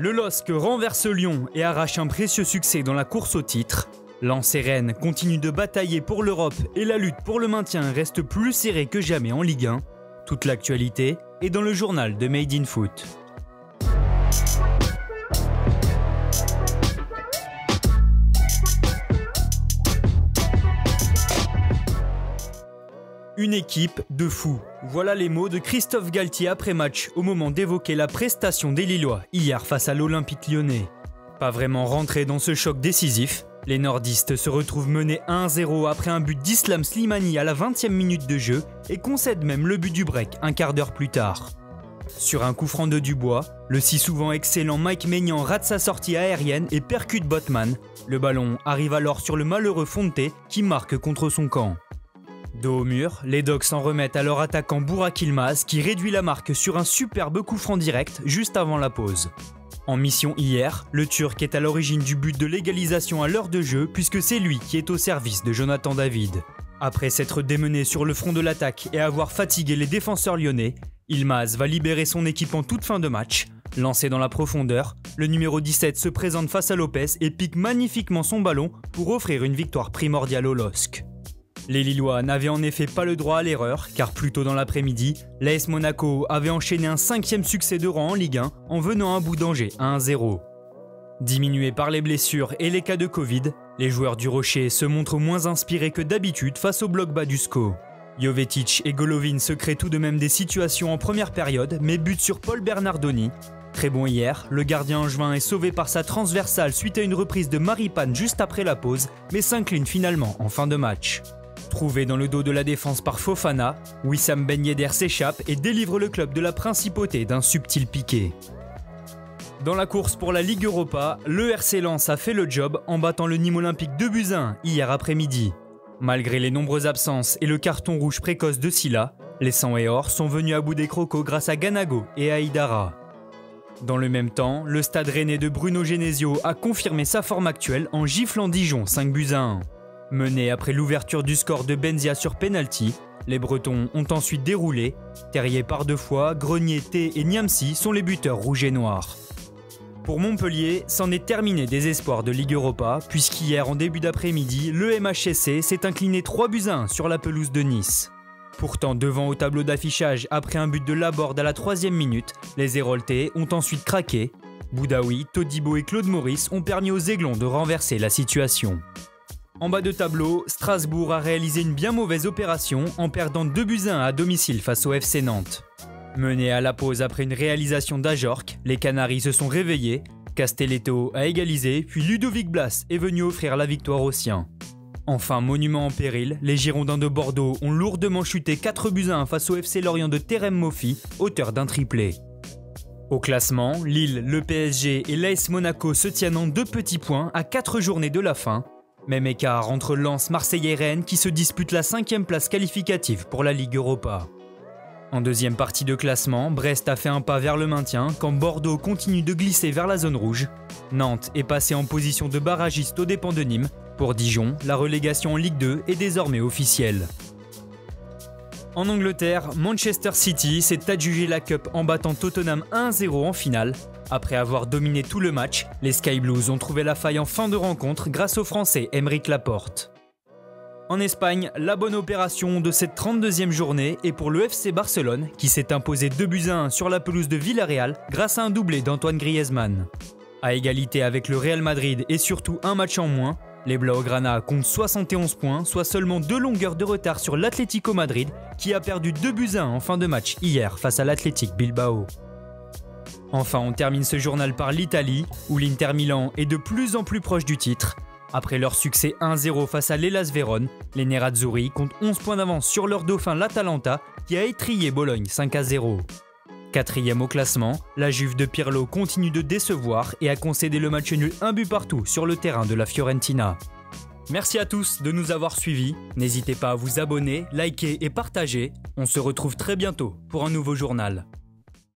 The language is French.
Le LOSC renverse Lyon et arrache un précieux succès dans la course au titre. Lens et Rennes continuent de batailler pour l'Europe et la lutte pour le maintien reste plus serrée que jamais en Ligue 1. Toute l'actualité est dans le journal de Made in Foot. Une équipe de fous. Voilà les mots de Christophe Galtier après match au moment d'évoquer la prestation des Lillois hier face à l'Olympique Lyonnais. Pas vraiment rentré dans ce choc décisif, les nordistes se retrouvent menés 1-0 après un but d'Islam Slimani à la 20e minute de jeu et concèdent même le but du break un quart d'heure plus tard. Sur un coup franc de Dubois, le si souvent excellent Mike Maignan rate sa sortie aérienne et percute Botman. Le ballon arrive alors sur le malheureux Fonte qui marque contre son camp. Dos au mur, les Dogs s'en remettent à leur attaquant Burak Yılmaz qui réduit la marque sur un superbe coup franc direct juste avant la pause. En mission hier, le Turc est à l'origine du but de l'égalisation à l'heure de jeu puisque c'est lui qui est au service de Jonathan David. Après s'être démené sur le front de l'attaque et avoir fatigué les défenseurs lyonnais, Yılmaz va libérer son équipe en toute fin de match. Lancé dans la profondeur, le numéro 17 se présente face à Lopez et pique magnifiquement son ballon pour offrir une victoire primordiale au LOSC. Les Lillois n'avaient en effet pas le droit à l'erreur, car plus tôt dans l'après-midi, l'AS Monaco avait enchaîné un 5e succès de rang en Ligue 1 en venant à bout d'Angers à 1-0. Diminués par les blessures et les cas de Covid, les joueurs du Rocher se montrent moins inspirés que d'habitude face au bloc bas du SCO. Jovetic et Golovin se créent tout de même des situations en première période, mais butent sur Paul Bernardoni. Très bon hier, le gardien angevin est sauvé par sa transversale suite à une reprise de Maripane juste après la pause, mais s'incline finalement en fin de match. Trouvé dans le dos de la défense par Fofana, Wissam Ben Yedder s'échappe et délivre le club de la principauté d'un subtil piqué. Dans la course pour la Ligue Europa, le RC Lens a fait le job en battant le Nîmes Olympique 2-1 hier après-midi. Malgré les nombreuses absences et le carton rouge précoce de Silla, les Sang et Or sont venus à bout des crocos grâce à Ganago et à Idara. Dans le même temps, le stade rennais de Bruno Genesio a confirmé sa forme actuelle en giflant Dijon 5-1. Menés après l'ouverture du score de Benzia sur penalty, les Bretons ont ensuite déroulé. Terrier par 2 fois, Grenier, T et Niamsi sont les buteurs rouges et noirs. Pour Montpellier, c'en est terminé des espoirs de Ligue Europa, puisqu'hier en début d'après-midi, le MHSC s'est incliné 3-1 sur la pelouse de Nice. Pourtant devant au tableau d'affichage après un but de Laborde à la 3e minute, les Héroltais ont ensuite craqué. Boudaoui, Todibo et Claude Maurice ont permis aux Aiglons de renverser la situation. En bas de tableau, Strasbourg a réalisé une bien mauvaise opération en perdant 2-1 à domicile face au FC Nantes. Menés à la pause après une réalisation d'Ajorc, les Canaries se sont réveillés, Castelletto a égalisé, puis Ludovic Blas est venu offrir la victoire aux siens. Enfin, monument en péril, les Girondins de Bordeaux ont lourdement chuté 4-1 face au FC Lorient de Terem Moffi, auteur d'un triplé. Au classement, Lille, le PSG et l'AS Monaco se tiennent en 2 petits points à 4 journées de la fin. Même écart entre Lens, Marseille et Rennes qui se disputent la 5e place qualificative pour la Ligue Europa. En deuxième partie de classement, Brest a fait un pas vers le maintien quand Bordeaux continue de glisser vers la zone rouge. Nantes est passé en position de barragiste aux dépens de Nîmes. Pour Dijon, la relégation en Ligue 2 est désormais officielle. En Angleterre, Manchester City s'est adjugé la Cup en battant Tottenham 1-0 en finale. Après avoir dominé tout le match, les Sky Blues ont trouvé la faille en fin de rencontre grâce au Français Aymeric Laporte. En Espagne, la bonne opération de cette 32e journée est pour le FC Barcelone qui s'est imposé 2-1 sur la pelouse de Villarreal grâce à un doublé d'Antoine Griezmann. À égalité avec le Real Madrid et surtout un match en moins, les Blaugrana comptent 71 points, soit seulement 2 longueurs de retard sur l'Atlético Madrid qui a perdu 2-1 en fin de match hier face à l'Athletic Bilbao. Enfin, on termine ce journal par l'Italie, où l'Inter Milan est de plus en plus proche du titre. Après leur succès 1-0 face à l'Hellas Vérone, les Nerazzurri comptent 11 points d'avance sur leur dauphin l'Atalanta qui a étrillé Bologne 5-0. 4e au classement, la Juve de Pirlo continue de décevoir et a concédé le match nul 1 but partout sur le terrain de la Fiorentina. Merci à tous de nous avoir suivis, n'hésitez pas à vous abonner, liker et partager. On se retrouve très bientôt pour un nouveau journal.